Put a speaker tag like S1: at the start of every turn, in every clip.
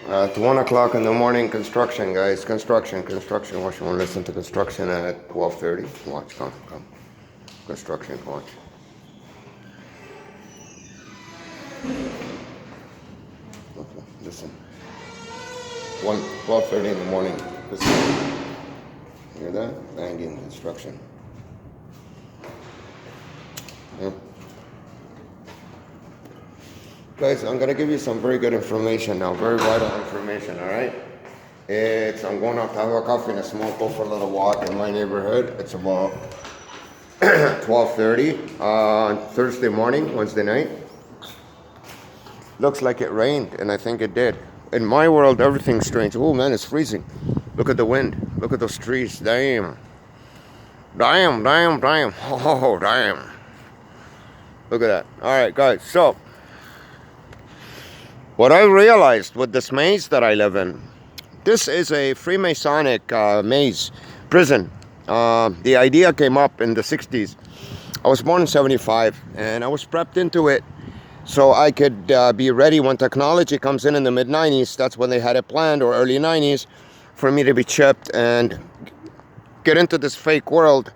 S1: At 1 o'clock in the morning, construction, guys. Construction. Watch, you want to listen to construction at 12:30? Watch, come. Construction, watch. Okay, listen. 12:30 in the morning. Listen. Hear that? Banging construction. Yeah. Guys, I'm gonna give you some very good information now, very vital information, all right? I'm going out to have a coffee and a smoke, go for a little walk in my neighborhood. It's about 12:30 on Thursday morning, Wednesday night. Looks like it rained, and I think it did. In my world, everything's strange. Oh man, it's freezing. Look at the wind. Look at those trees. Damn. Oh, damn. Look at that. All right, guys, so what I realized with this maze that I live in, this is a Freemasonic maze, prison. The idea came up in the 60s. I was born in 75, and I was prepped into it so I could be ready when technology comes in the mid-90s. That's when they had it planned, or early 90s, for me to be chipped and get into this fake world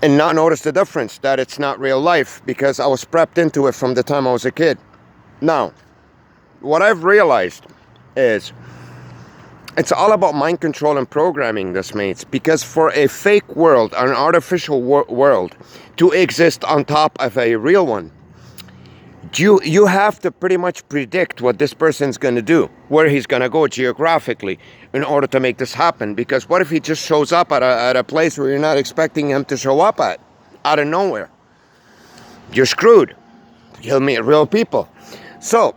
S1: and not notice the difference, that it's not real life, because I was prepped into it from the time I was a kid. Now, what I've realized is it's all about mind control and programming, this mates, because for a fake world, an artificial world, to exist on top of a real one, you have to pretty much predict what this person's going to do, where he's going to go geographically in order to make this happen. Because what if he just shows up at a place where you're not expecting him to show up at, out of nowhere? You're screwed. He'll meet real people. So,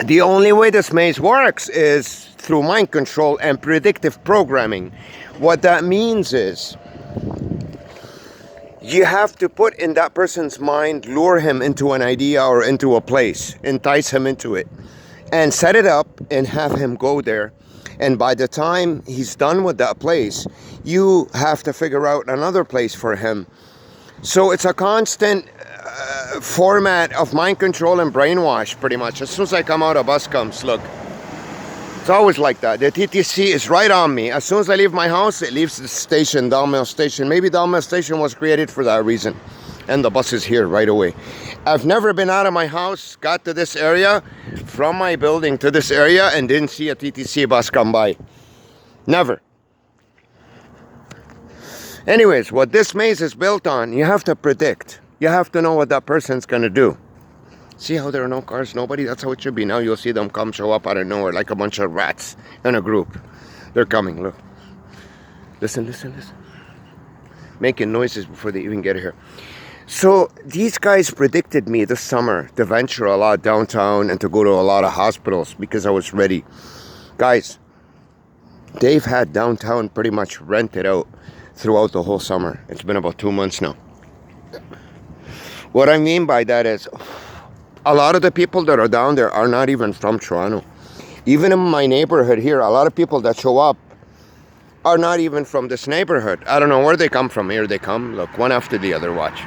S1: the only way this maze works is through mind control and predictive programming. What that means is you have to put in that person's mind, lure him into an idea or into a place, entice him into it, and set it up and have him go there. And by the time he's done with that place, you have to figure out another place for him. So it's a constant format of mind control and brainwash, pretty much. As soon as I come out, a bus comes. Look, it's always like that. The TTC is right on me. As soon as I leave my house, it leaves the station, Dalmel Station. Maybe Dalmel Station was created for that reason, and the bus is here right away. I've never been out of my house, got to this area, from my building to this area, and didn't see a TTC bus come by. Never. Anyways, what this maze is built on, you have to predict. You have to know what that person's going to do. See how there are no cars, nobody? That's how it should be. Now you'll see them come, show up out of nowhere like a bunch of rats in a group. They're coming, look. Listen. Making noises before they even get here. So these guys predicted me this summer to venture a lot downtown and to go to a lot of hospitals because I was ready. Guys, they've had downtown pretty much rented out throughout the whole summer. It's been about 2 months now. What I mean by that is a lot of the people that are down there are not even from Toronto. Even in my neighborhood here, a lot of people that show up are not even from this neighborhood. I don't know where they come from. Here they come. Look, one after the other. Watch.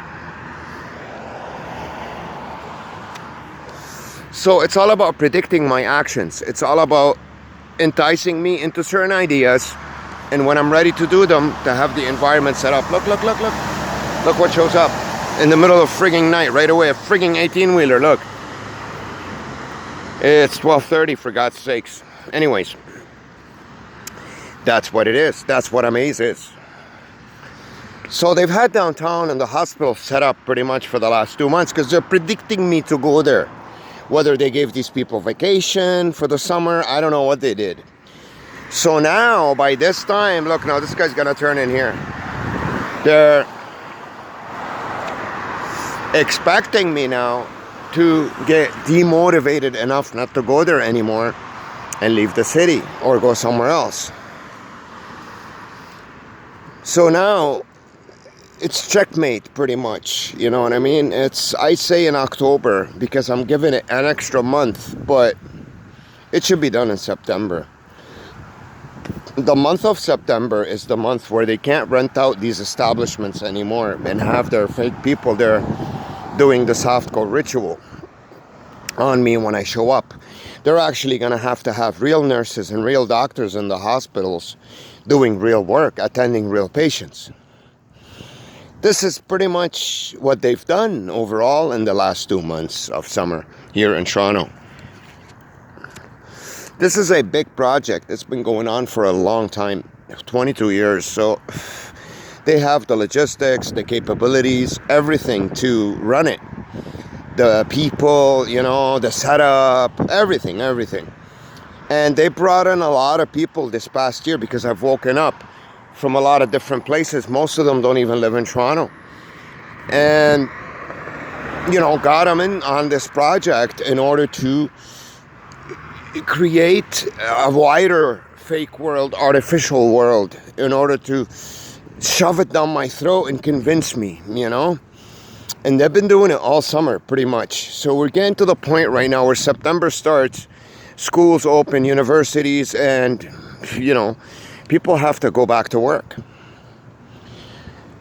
S1: So it's all about predicting my actions. It's all about enticing me into certain ideas. And when I'm ready to do them, to have the environment set up. Look. Look what shows up. In the middle of frigging night, right away, a frigging 18-wheeler, look. It's 12:30, for God's sakes. Anyways, that's what it is. That's what a maze is. So they've had downtown and the hospital set up pretty much for the last 2 months because they're predicting me to go there. Whether they gave these people vacation for the summer, I don't know what they did. So now, by this time, look, now this guy's gonna turn in here. They're expecting me now to get demotivated enough not to go there anymore and leave the city or go somewhere else. So now it's checkmate pretty much, you know what I mean? I say in October because I'm giving it an extra month, but it should be done in September. The month of September is the month where they can't rent out these establishments anymore and have their fake people there doing the soft code ritual. on me when I show up. They're actually going to have real nurses and real doctors in the hospitals doing real work, attending real patients. This is pretty much what they've done overall in the last 2 months of summer here in Toronto. This is a big project. It's been going on for a long time, 22 years. So they have the logistics, the capabilities, everything to run it. The people, you know, the setup, everything. And they brought in a lot of people this past year because I've woken up from a lot of different places. Most of them don't even live in Toronto. And, you know, got them in on this project in order to create a wider fake world, artificial world, in order to shove it down my throat and convince me, you know. And they've been doing it all summer, pretty much. So we're getting to the point right now where September starts, schools open, universities, and, you know, people have to go back to work.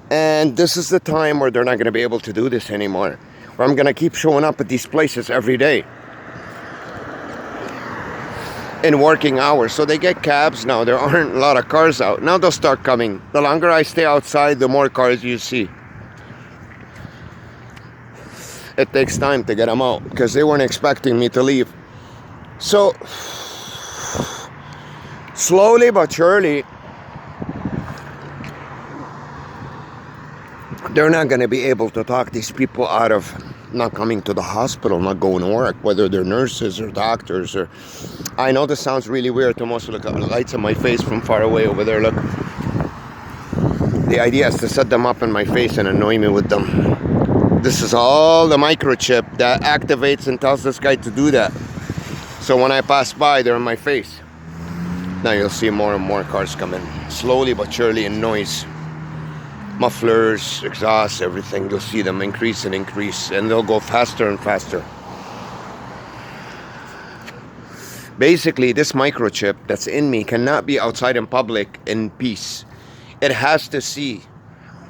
S1: And this is the time where they're not going to be able to do this anymore. Where I'm going to keep showing up at these places every day in working hours. So they get cabs now. There aren't a lot of cars out. Now they'll start coming. The longer I stay outside, the more cars you see. It takes time to get them out because they weren't expecting me to leave. So, slowly but surely, they're not going to be able to talk these people out of not coming to the hospital, not going to work, whether they're nurses or doctors. Or I know this sounds really weird to most. Look at the lights on my face from far away over there. Look. The idea is to set them up in my face and annoy me with them. This is all the microchip that activates and tells this guy to do that. So when I pass by, they're in my face. Now you'll see more and more cars coming, slowly but surely, in noise. Mufflers, exhausts, everything. You'll see them increase and increase, and they'll go faster and faster. Basically, this microchip that's in me cannot be outside in public in peace. It has to see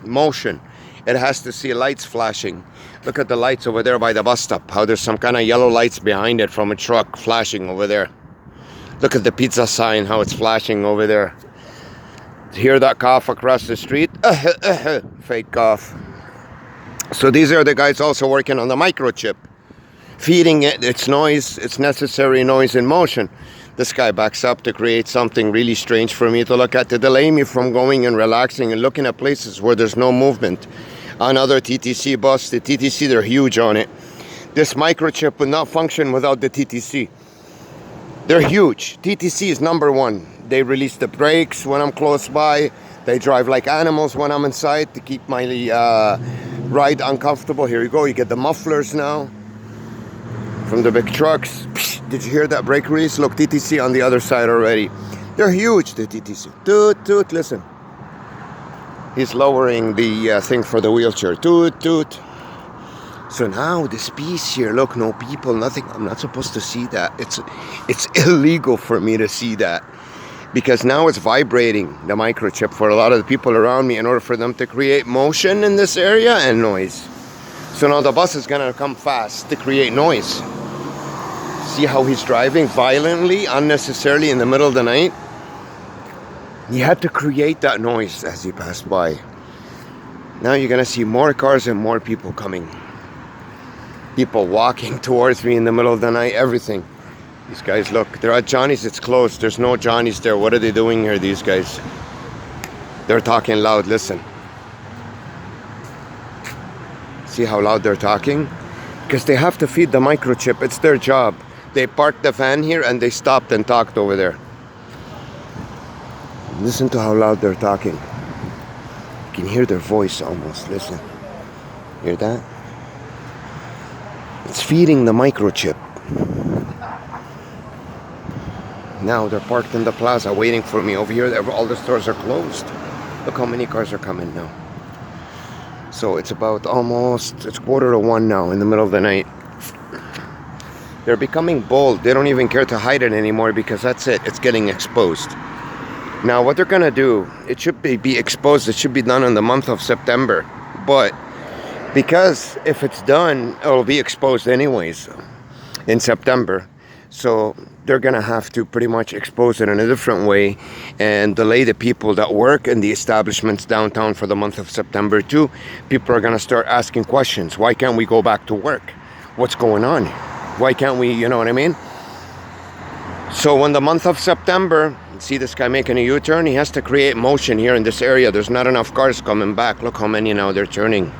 S1: motion. It has to see lights flashing. Look at the lights over there by the bus stop. How there's some kind of yellow lights behind it from a truck flashing over there. Look at the pizza sign, how it's flashing over there. Hear that cough across the street? Fake cough. So these are the guys also working on the microchip. Feeding it its noise, its necessary noise in motion. This guy backs up to create something really strange for me to look at, to delay me from going and relaxing and looking at places where there's no movement. Another TTC bus. The TTC, they're huge on it. This microchip would not function without the TTC. They're huge. TTC is number one. They release the brakes when I'm close by. They drive like animals when I'm inside to keep my ride uncomfortable. Here you go. You get the mufflers now from the big trucks. Did you hear that brake release? Look, TTC on the other side already. They're huge, the TTC. Toot, toot, listen. He's lowering the thing for the wheelchair. Toot, toot. So now this piece here, look, no people, nothing. I'm not supposed to see that. It's illegal for me to see that. Because now it's vibrating, the microchip, for a lot of the people around me in order for them to create motion in this area and noise. So now the bus is going to come fast to create noise. See how he's driving violently, unnecessarily in the middle of the night? He had to create that noise as he passed by. Now you're going to see more cars and more people coming. People walking towards me in the middle of the night, everything. These guys, look, they're at Johnny's, it's closed. There's no Johnny's there. What are they doing here, these guys? They're talking loud, listen. See how loud they're talking? Because they have to feed the microchip. It's their job. They parked the van here and they stopped and talked over there. Listen to how loud they're talking. You can hear their voice almost. Listen. Hear that? It's feeding the microchip. Now they're parked in the plaza waiting for me. Over here, all the stores are closed. Look how many cars are coming now. So it's about it's 1:45 now in the middle of the night. They're becoming bold. They don't even care to hide it anymore because that's it. It's getting exposed. Now what they're going to do, it should be exposed. It should be done in the month of September. But because if it's done, it'll be exposed anyways. in September. So they're gonna have to pretty much expose it in a different way and delay the people that work in the establishments downtown for the month of September too. People are gonna start asking questions. Why can't we go back to work? What's going on? Why can't we, you know what I mean? So when the month of September, see this guy making a U-turn, he has to create motion here in this area. There's not enough cars coming back. Look how many now they're turning.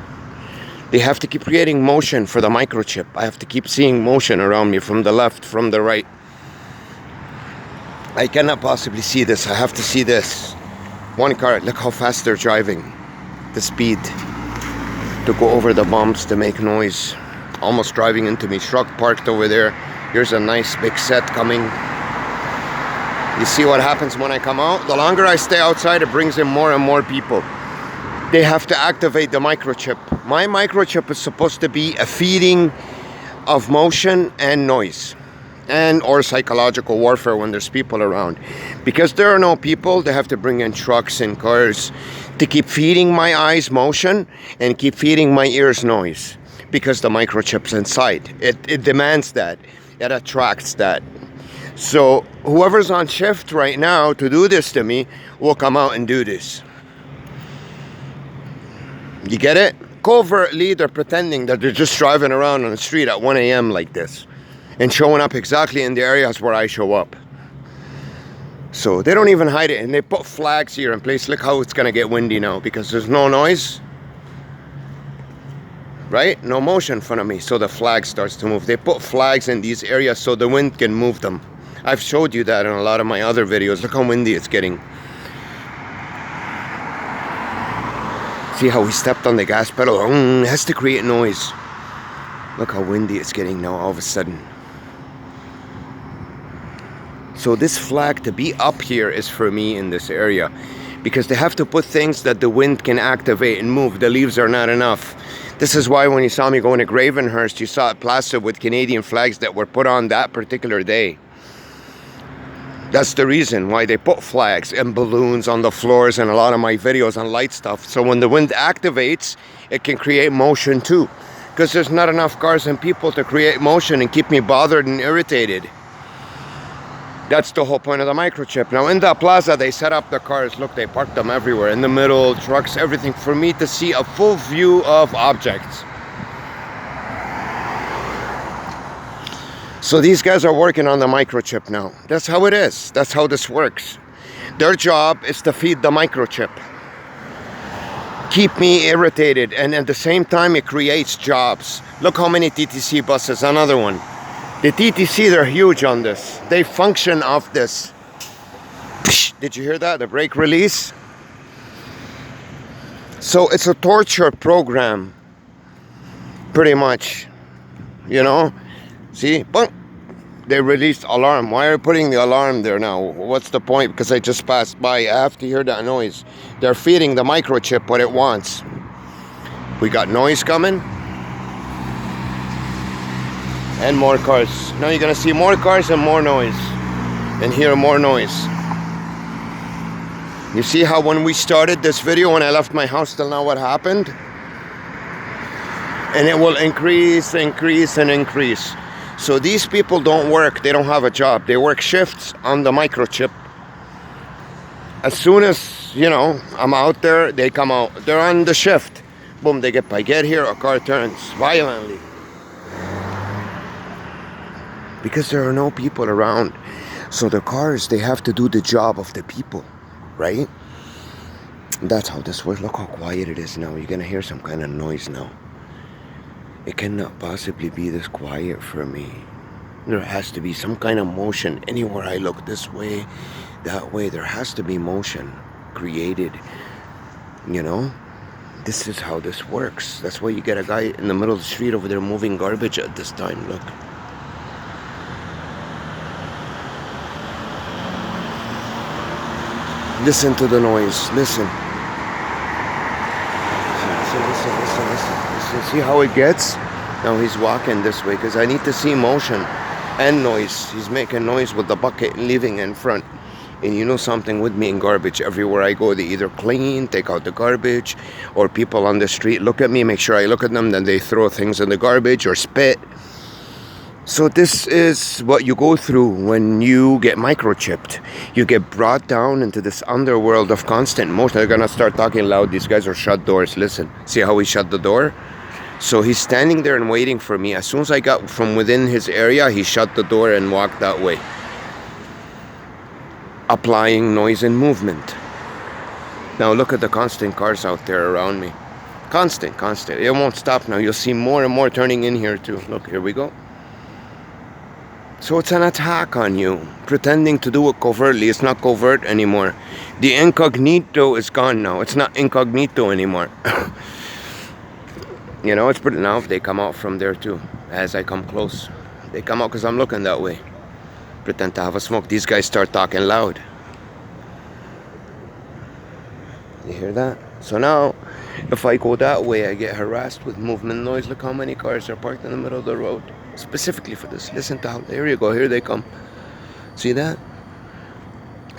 S1: They have to keep creating motion for the microchip. I have to keep seeing motion around me from the left, from the right. I cannot possibly see this. I have to see this. One car, look how fast they're driving. The speed to go over the bumps, to make noise. Almost driving into me. Truck parked over there. Here's a nice big set coming. You see what happens when I come out? The longer I stay outside, it brings in more and more people. They have to activate the microchip. My microchip is supposed to be a feeding of motion and noise, and or psychological warfare when there's people around. Because there are no people, they have to bring in trucks and cars to keep feeding my eyes motion and keep feeding my ears noise. Because the microchip's inside. It demands that. It attracts that. So whoever's on shift right now to do this to me will come out and do this. You get it? Covertly, they're pretending that they're just driving around on the street at 1 a.m. like this and showing up exactly in the areas where I show up. So they don't even hide it, and they put flags here in place. Look how it's gonna get windy now because there's no noise, right? No motion in front of me, so the flag starts to move. They put flags in these areas so the wind can move them. I've showed you that in a lot of my other videos. Look how windy it's getting. See how he stepped on the gas pedal? It has to create noise. Look how windy it's getting now all of a sudden. So this flag to be up here is for me in this area, because they have to put things that the wind can activate and move. The leaves are not enough. This is why when you saw me going to Gravenhurst, you saw it plastered with Canadian flags that were put on that particular day. That's the reason why they put flags and balloons on the floors and a lot of my videos on light stuff. So when the wind activates, it can create motion too. Because there's not enough cars and people to create motion and keep me bothered and irritated. That's the whole point of the microchip. Now in the plaza, they set up the cars. Look, they parked them everywhere. In the middle, trucks, everything. For me to see a full view of objects. So these guys are working on the microchip now. That's how it is. That's how this works. Their job is to feed the microchip. Keep me irritated. And at the same time, it creates jobs. Look how many TTC buses. Another one. The TTC, they're huge on this. They function off this. Did you hear that? The brake release. So it's a torture program. Pretty much. You know? See? Boom. They released alarm. Why are you putting the alarm there now? What's the point? Because I just passed by. I have to hear that noise. They're feeding the microchip what it wants. We got noise coming. And more cars. Now you're going to see more cars and more noise. And hear more noise. You see how when we started this video, when I left my house till now, what happened? And it will increase, increase, and increase. So these people don't work. They don't have a job. They work shifts on the microchip. As soon as, you know, I'm out there, they come out. They're on the shift. Boom, I get here, a car turns violently. Because there are no people around. So the cars, they have to do the job of the people, right? That's how this works. Look how quiet it is now. You're going to hear some kind of noise now. It cannot possibly be this quiet for me. There has to be some kind of motion. Anywhere I look, this way, that way, there has to be motion created. You know? This is how this works. That's why you get a guy in the middle of the street over there moving garbage at this time. Look. Listen to the noise. Listen. Listen. See how it gets? Now he's walking this way because I need to see motion and noise. He's making noise with the bucket and leaving in front. And you know something with me in garbage. Everywhere I go, they either clean, take out the garbage, or people on the street look at me, make sure I look at them, then they throw things in the garbage or spit. So this is what you go through when you get microchipped. You get brought down into this underworld of constant motion. They're gonna start talking loud. These guys are shut doors. Listen, see how he shut the door? So he's standing there and waiting for me. As soon as I got from within his area, he shut the door and walked that way, applying noise and movement. Now look at the constant cars out there around me. Constant. It won't stop now. You'll see more and more turning in here too. Look, here we go. So it's an attack on you, pretending to do it covertly. It's not covert anymore. The incognito is gone now. It's not incognito anymore. You know, it's pretty. Now if they come out from there too, as I come close, they come out because I'm looking that way. Pretend to have a smoke. These guys start talking loud. You hear that? So now, if I go that way, I get harassed with movement noise. Look how many cars are parked in the middle of the road. Specifically for this. Listen to how, there you go, here they come. See that?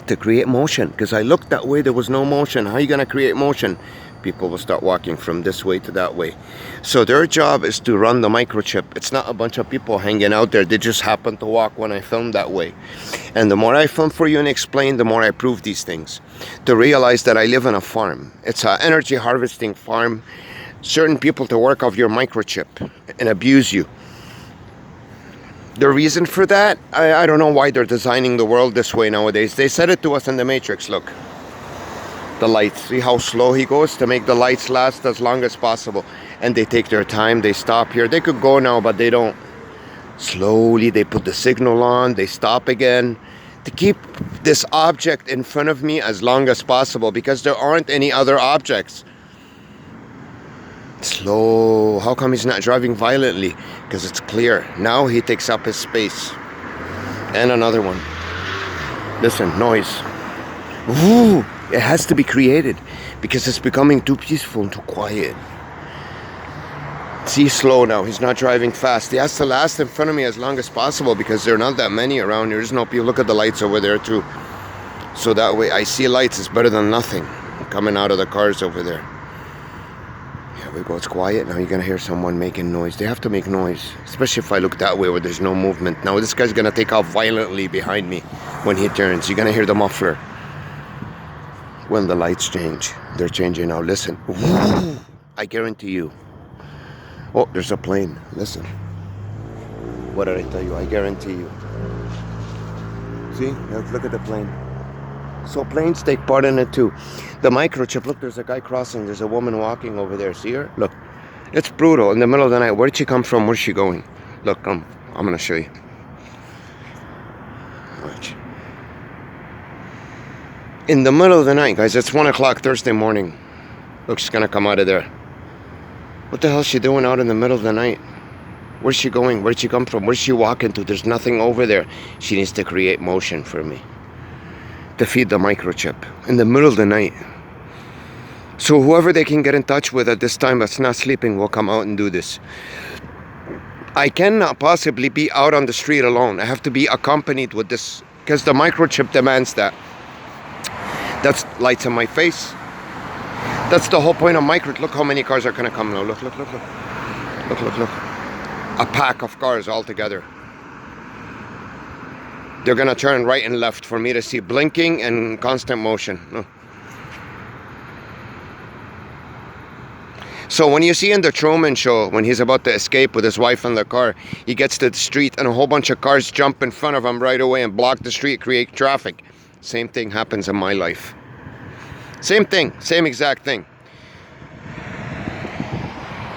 S1: To create motion. Because I looked that way, there was no motion. How are you going to create motion? People will start walking from this way to that way. So their job is to run the microchip. It's not a bunch of people hanging out there. They just happen to walk when I film that way. And the more I film for you and explain, the more I prove these things. To realize that I live in a farm. It's an energy harvesting farm. Certain people to work off your microchip and abuse you. The reason for that, I don't know why they're designing the world this way nowadays. They said it to us in the Matrix, look. The lights, see how slow he goes to make the lights last as long as possible. And they take their time, they stop here. They could go now, but they don't. Slowly, they put the signal on, they stop again. To keep this object in front of me as long as possible because there aren't any other objects. Slow. How come he's not driving violently? Because it's clear. Now he takes up his space. And another one. Listen, noise. Ooh, it has to be created because it's becoming too peaceful and too quiet. See, slow now. He's not driving fast. He has to last in front of me as long as possible because there are not that many around here. There's no people. Look at the lights over there too. So that way I see lights. It's better than nothing coming out of the cars over there. We go, it's quiet. Now you're going to hear someone making noise. They have to make noise, especially if I look that way where there's no movement. Now this guy's going to take off violently behind me when he turns. You're going to hear the muffler. When the lights change, they're changing now. Listen. Ooh, I guarantee you. Oh, there's a plane. Listen. What did I tell you? I guarantee you. See? Look at the plane. So planes take part in it too. The microchip, look, there's a guy crossing. There's a woman walking over there. See her? Look. It's brutal. In the middle of the night. Where'd she come from? Where's she going? Look, I'm going to show you. Watch. In the middle of the night, guys. It's 1 o'clock Thursday morning. Look, she's going to come out of there. What the hell is she doing out in the middle of the night? Where's she going? Where'd she come from? Where's she walking to? There's nothing over there. She needs to create motion for me. To feed the microchip in the middle of the night. So whoever they can get in touch with at this time that's not sleeping will come out and do this. I cannot possibly be out on the street alone. I have to be accompanied with this because the microchip demands that. That's lights in my face. That's the whole point of micro. Look how many cars are going to come now. Look. Look. A pack of cars all together. They're going to turn right and left for me to see blinking and constant motion. No. So when you see in the Truman Show, when he's about to escape with his wife in the car, he gets to the street and a whole bunch of cars jump in front of him right away and block the street, create traffic. Same thing happens in my life. Same thing, same exact thing.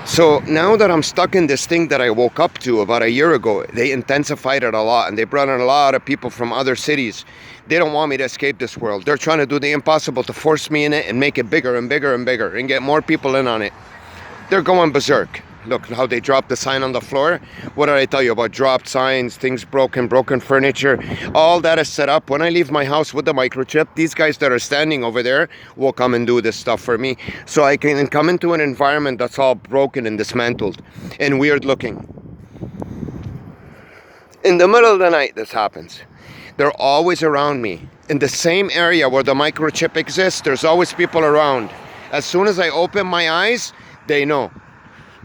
S1: So now that I'm stuck in this thing that I woke up to about a year ago, they intensified it a lot and they brought in a lot of people from other cities. They don't want me to escape this world. They're trying to do the impossible to force me in it and make it bigger and bigger and bigger and get more people in on it. They're going berserk. Look how they dropped the sign on the floor. What did I tell you about dropped signs, things broken furniture? All that is set up. When I leave my house with the microchip, these guys that are standing over there will come and do this stuff for me. So I can come into an environment that's all broken and dismantled and weird looking. In the middle of the night, this happens. They're always around me. In the same area where the microchip exists, there's always people around. As soon as I open my eyes, they know.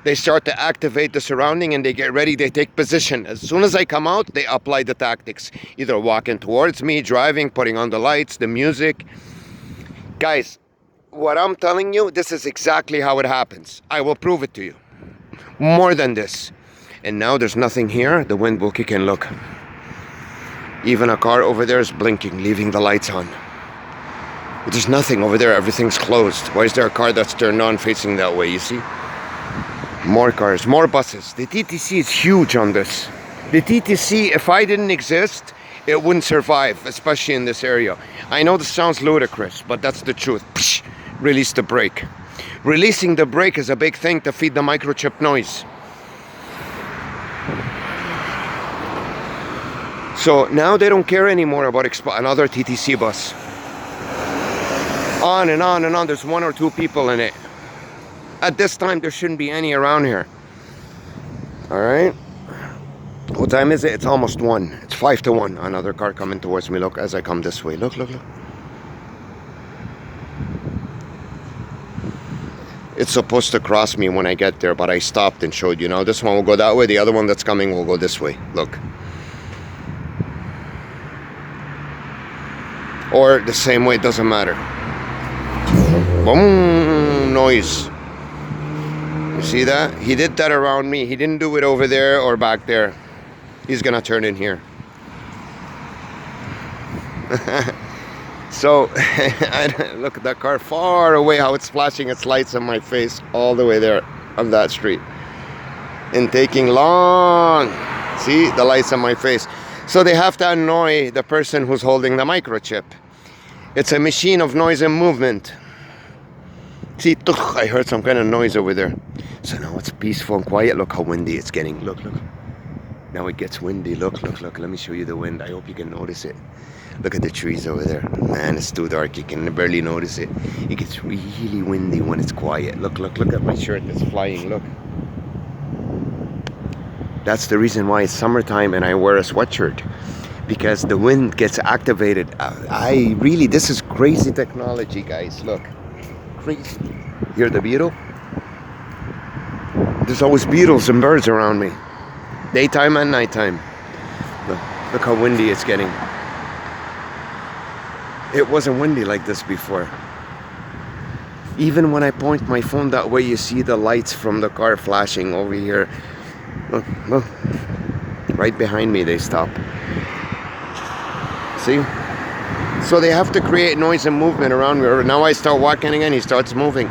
S1: They start to activate the surrounding and they get ready, they take position. As soon as I come out, they apply the tactics. Either walking towards me, driving, putting on the lights, the music. Guys, what I'm telling you, this is exactly how it happens. I will prove it to you. More than this. And now there's nothing here. The wind will kick in, look. Even a car over there is blinking, leaving the lights on. There's nothing over there, everything's closed. Why is there a car that's turned on facing that way, you see? More cars, more buses. The TTC is huge on this. The TTC, if I didn't exist, it wouldn't survive, especially in this area. I know this sounds ludicrous, but that's the truth. Psh, release the brake. Releasing the brake is a big thing to feed the microchip noise. So now they don't care anymore about another TTC bus. On and on and on, there's 1 or 2 people in it. At this time, there shouldn't be any around here. All right. What time is it? It's almost 1. It's 5 to 1. Another car coming towards me. Look, as I come this way. Look, look, look. It's supposed to cross me when I get there, but I stopped and showed you. Now, this one will go that way. The other one that's coming will go this way. Look. Or the same way, it doesn't matter. Boom, noise. You see that? He did that around me. He didn't do it over there or back there. He's gonna turn in here. So, look at that car far away, how it's flashing its lights on my face all the way there on that street. And taking long. See, the lights on my face. So they have to annoy the person who's holding the microchip. It's a machine of noise and movement. See, I heard some kind of noise over there. So now it's peaceful and quiet. Look how windy it's getting. Look, look. Now it gets windy. Look, look, look. Let me show you the wind. I hope you can notice it. Look at the trees over there. Man, it's too dark. You can barely notice it. It gets really windy when it's quiet. Look, look, look at my shirt that's flying. Look. That's the reason why it's summertime and I wear a sweatshirt. Because the wind gets activated. This is crazy technology, guys. Look. Crazy. Hear the beetle? There's always beetles and birds around me. Daytime and nighttime. Look how windy it's getting. It wasn't windy like this before. Even when I point my phone that way, you see the lights from the car flashing over here. Look, look. Right behind me, they stop. See? So they have to create noise and movement around me. Now I start walking again, he starts moving.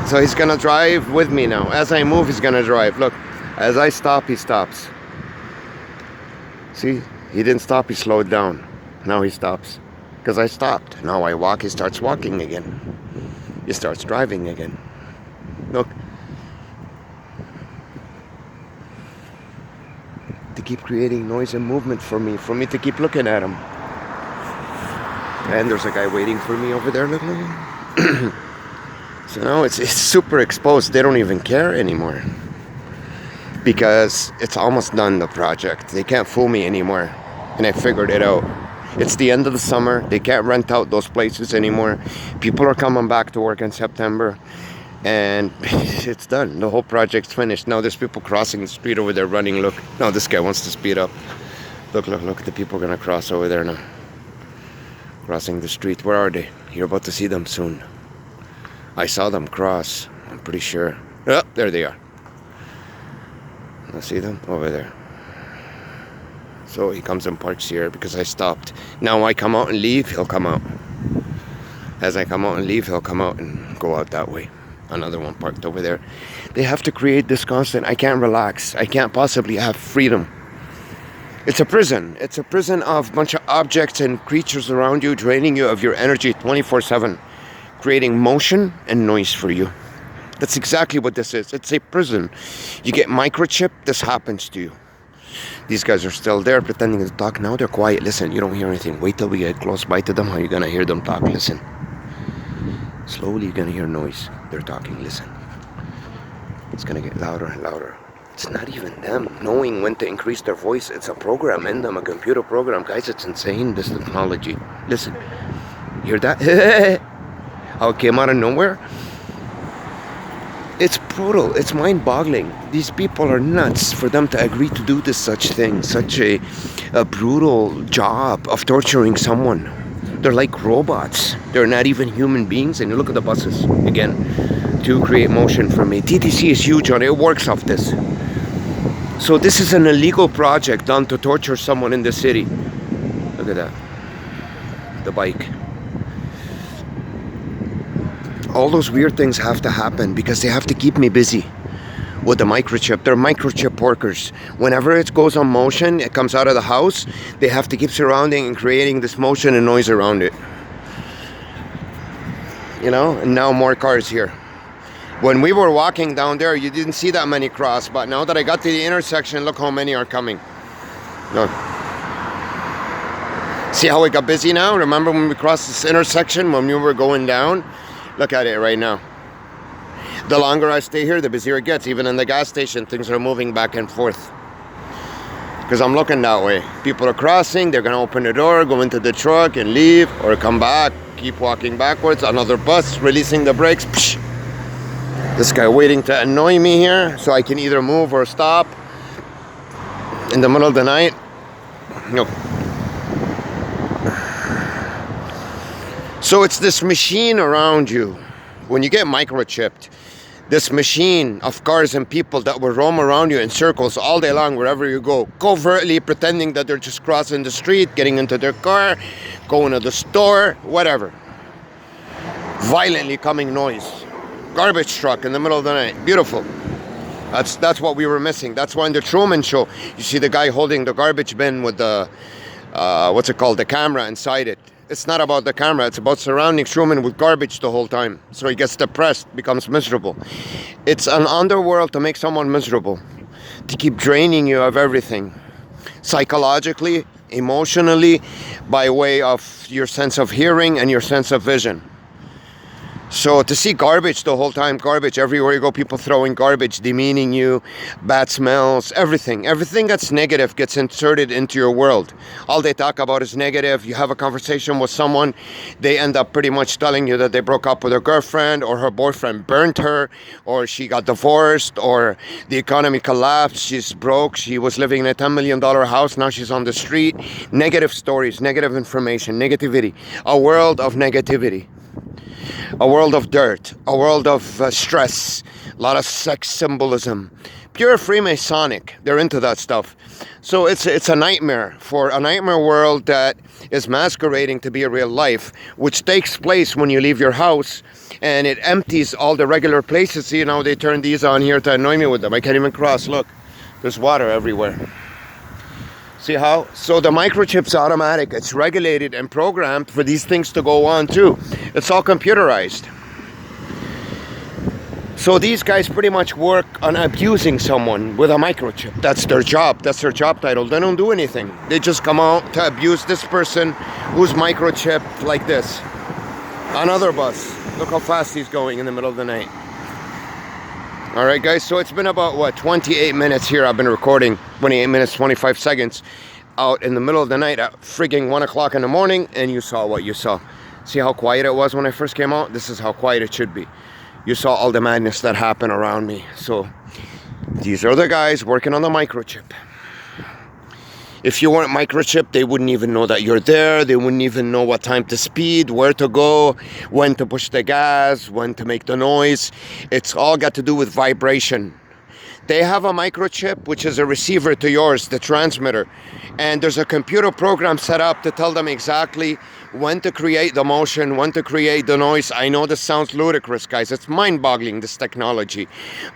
S1: So he's gonna drive with me now. As I move, he's gonna drive. Look, as I stop, he stops. See? He didn't stop, he slowed down. Now he stops. Because I stopped. Now I walk, he starts walking again. He starts driving again. Look. To keep creating noise and movement for me to keep looking at him. And there's a guy waiting for me over there. Look, look. So now it's super exposed. They don't even care anymore. Because it's almost done, the project. They can't fool me anymore. And I figured it out. It's the end of the summer. They can't rent out those places anymore. People are coming back to work in September. And it's done. The whole project's finished. Now there's people crossing the street over there running. Look. Now this guy wants to speed up. Look, look, look. The people are going to cross over there now. Crossing the street. Where are they? You're about to see them soon. I saw them cross. I'm pretty sure. Oh, there they are. I see them over there. So he comes and parks here because I stopped. Now I come out and leave, he'll come out. As I come out and leave, he'll come out and go out that way. Another one parked over there. They have to create this constant. I can't relax. I can't possibly have freedom. It's a prison. It's a prison of a bunch of objects and creatures around you, draining you of your energy 24/7, creating motion and noise for you. That's exactly what this is. It's a prison. You get microchipped, this happens to you. These guys are still there pretending to talk. Now they're quiet. Listen, you don't hear anything. Wait till we get close by to them. How are you going to hear them talk? Listen. Slowly you're going to hear noise. They're talking. Listen. It's going to get louder and louder. It's not even them knowing when to increase their voice. It's a program in them, a computer program. Guys, it's insane, this technology. Listen. Hear that? How it came out of nowhere? It's brutal. It's mind-boggling. These people are nuts for them to agree to do this such thing, such a brutal job of torturing someone. They're like robots. They're not even human beings. And you look at the buses again to create motion for me. TTC is huge on it. It works off this. So this is an illegal project done to torture someone in the city. Look at that. The bike. All those weird things have to happen because they have to keep me busy with the microchip. They're microchip workers. Whenever it goes on motion, it comes out of the house, they have to keep surrounding and creating this motion and noise around it. You know, and now more cars here. When we were walking down there, you didn't see that many cross, but now that I got to the intersection, look how many are coming. Look. See how it got busy now? Remember when we crossed this intersection when we were going down? Look at it right now. The longer I stay here, the busier it gets. Even in the gas station, things are moving back and forth. Because I'm looking that way. People are crossing, they're gonna open the door, go into the truck and leave, or come back, keep walking backwards. Another bus releasing the brakes. Psh. This guy waiting to annoy me here so I can either move or stop in the middle of the night. No. So it's this machine around you. When you get microchipped, this machine of cars and people that will roam around you in circles all day long wherever you go, covertly pretending that they're just crossing the street, getting into their car, going to the store, whatever. Violently coming noise. Garbage truck in the middle of the night. Beautiful. That's what we were missing. That's why in the Truman Show, you see the guy holding the garbage bin with the, what's it called, the camera inside it. It's not about the camera, it's about surrounding Truman with garbage the whole time. So he gets depressed, becomes miserable. It's an underworld to make someone miserable, to keep draining you of everything. Psychologically, emotionally, by way of your sense of hearing and your sense of vision. So to see garbage the whole time, garbage everywhere you go, people throwing garbage, demeaning you, bad smells, everything that's negative gets inserted into your world. All they talk about is negative. You have a conversation with someone, they end up pretty much telling you that they broke up with her girlfriend, or her boyfriend burnt her, or she got divorced, or the economy collapsed, she's broke, she was living in a $10 million house, now she's on the street. Negative stories, negative information, negativity, a world of negativity. A world of dirt, a world of stress, a lot of sex symbolism. Pure Freemasonic, they're into that stuff. So it's a nightmare, for a nightmare world that is masquerading to be a real life, which takes place when you leave your house, and it empties all the regular places. See, now they turn these on here to annoy me with them. I can't even cross, look, there's water everywhere. See how? So the microchip's automatic. It's regulated and programmed for these things to go on too. It's all computerized. So these guys pretty much work on abusing someone with a microchip. That's their job. That's their job title. They don't do anything. They just come out to abuse this person who's microchipped like this. Another bus. Look how fast he's going in the middle of the night. All right, guys, so it's been about, what, 28 minutes here. I've been recording 28 minutes, 25 seconds out in the middle of the night at frigging 1 o'clock in the morning, and you saw what you saw. See how quiet it was when I first came out? This is how quiet it should be. You saw all the madness that happened around me. So these are the guys working on the microchip. If you weren't microchipped, they wouldn't even know that you're there. They wouldn't even know what time to speed, where to go, when to push the gas, when to make the noise. It's all got to do with vibration. They have a microchip, which is a receiver to yours, the transmitter. And there's a computer program set up to tell them exactly when to create the motion, when to create the noise. I know this sounds ludicrous, guys. It's mind-boggling, this technology.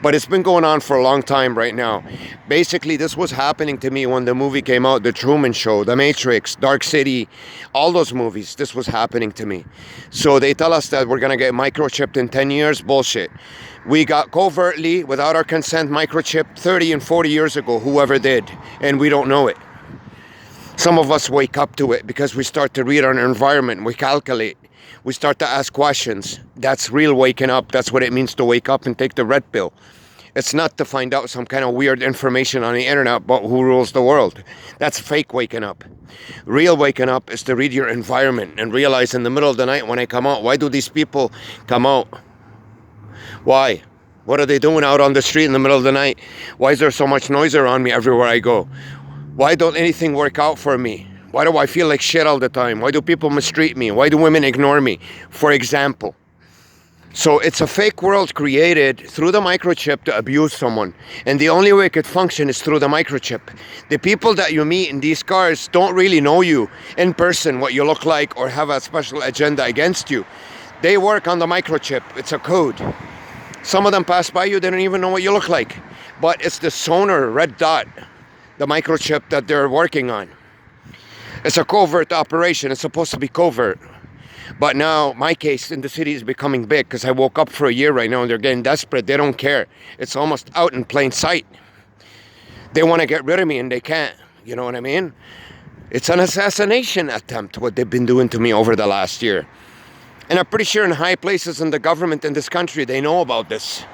S1: But it's been going on for a long time right now. Basically, this was happening to me when the movie came out, The Truman Show, The Matrix, Dark City, all those movies. This was happening to me. So they tell us that we're going to get microchipped in 10 years. Bullshit. We got covertly, without our consent, microchipped 30 and 40 years ago, whoever did, and we don't know it. Some of us wake up to it because we start to read our environment, we calculate, we start to ask questions. That's real waking up. That's what it means to wake up and take the red pill. It's not to find out some kind of weird information on the internet about who rules the world. That's fake waking up. Real waking up is to read your environment and realize in the middle of the night when I come out, why do these people come out? Why? What are they doing out on the street in the middle of the night? Why is there so much noise around me everywhere I go? Why don't anything work out for me? Why do I feel like shit all the time? Why do people mistreat me? Why do women ignore me? For example. So it's a fake world created through the microchip to abuse someone. And the only way it could function is through the microchip. The people that you meet in these cars don't really know you in person, what you look like, or have a special agenda against you. They work on the microchip. It's a code. Some of them pass by you, they don't even know what you look like. But it's the sonar red dot, the microchip that they're working on. It's a covert operation. It's supposed to be covert. But now my case in the city is becoming big because I woke up for a year right now and they're getting desperate. They don't care. It's almost out in plain sight. They want to get rid of me and they can't. You know what I mean? It's an assassination attempt, what they've been doing to me over the last year. And I'm pretty sure in high places in the government in this country, they know about this.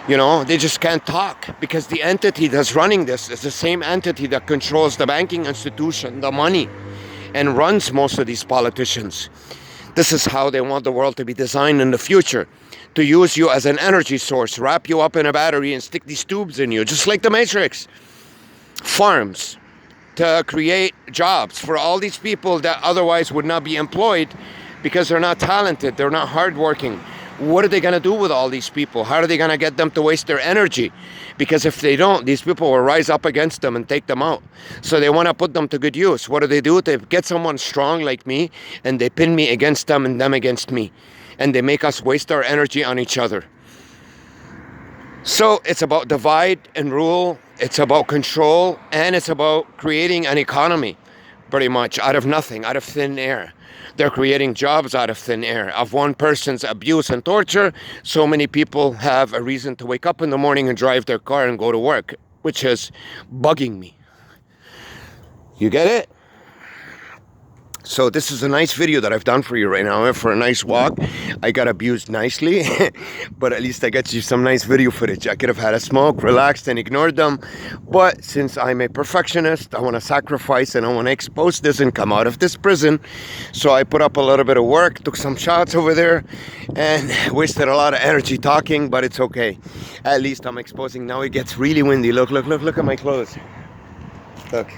S1: You know, they just can't talk because the entity that's running this is the same entity that controls the banking institution, the money, and runs most of these politicians. This is how they want the world to be designed in the future. To use you as an energy source, wrap you up in a battery and stick these tubes in you, just like the Matrix. Farms to create jobs for all these people that otherwise would not be employed because they're not talented, they're not hardworking. What are they going to do with all these people? How are they going to get them to waste their energy? Because if they don't, these people will rise up against them and take them out. So they want to put them to good use. What do? They get someone strong like me and they pin me against them and them against me. And they make us waste our energy on each other. So it's about divide and rule. It's about control. And it's about creating an economy, pretty much, out of nothing, out of thin air. They're creating jobs out of thin air. Of one person's abuse and torture, so many people have a reason to wake up in the morning and drive their car and go to work, which is bugging me. You get it? So this is a nice video that I've done for you right now. I went for a nice walk. I got abused nicely, but at least I got you some nice video footage. I could have had a smoke, relaxed, and ignored them. But since I'm a perfectionist, I want to sacrifice and I want to expose this and come out of this prison. So I put up a little bit of work, took some shots over there, and wasted a lot of energy talking, but it's okay. At least I'm exposing. Now it gets really windy. Look at my clothes. Look.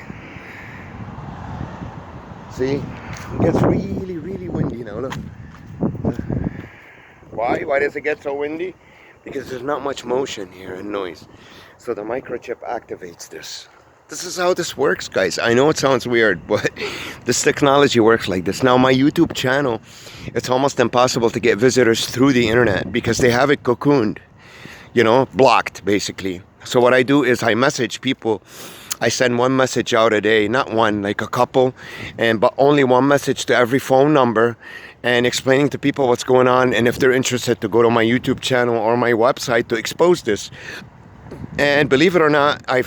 S1: See, it gets really, really windy now, look. Why? Why does it get so windy? Because there's not much motion here and noise. So the microchip activates this. This is how this works, guys. I know it sounds weird, but this technology works like this. Now, my YouTube channel, it's almost impossible to get visitors through the internet because they have it cocooned, you know, blocked, basically. So what I do is I message people. I send one message out a day, not one, like a couple, but only one message to every phone number and explaining to people what's going on and if they're interested to go to my YouTube channel or my website to expose this. And believe it or not, I've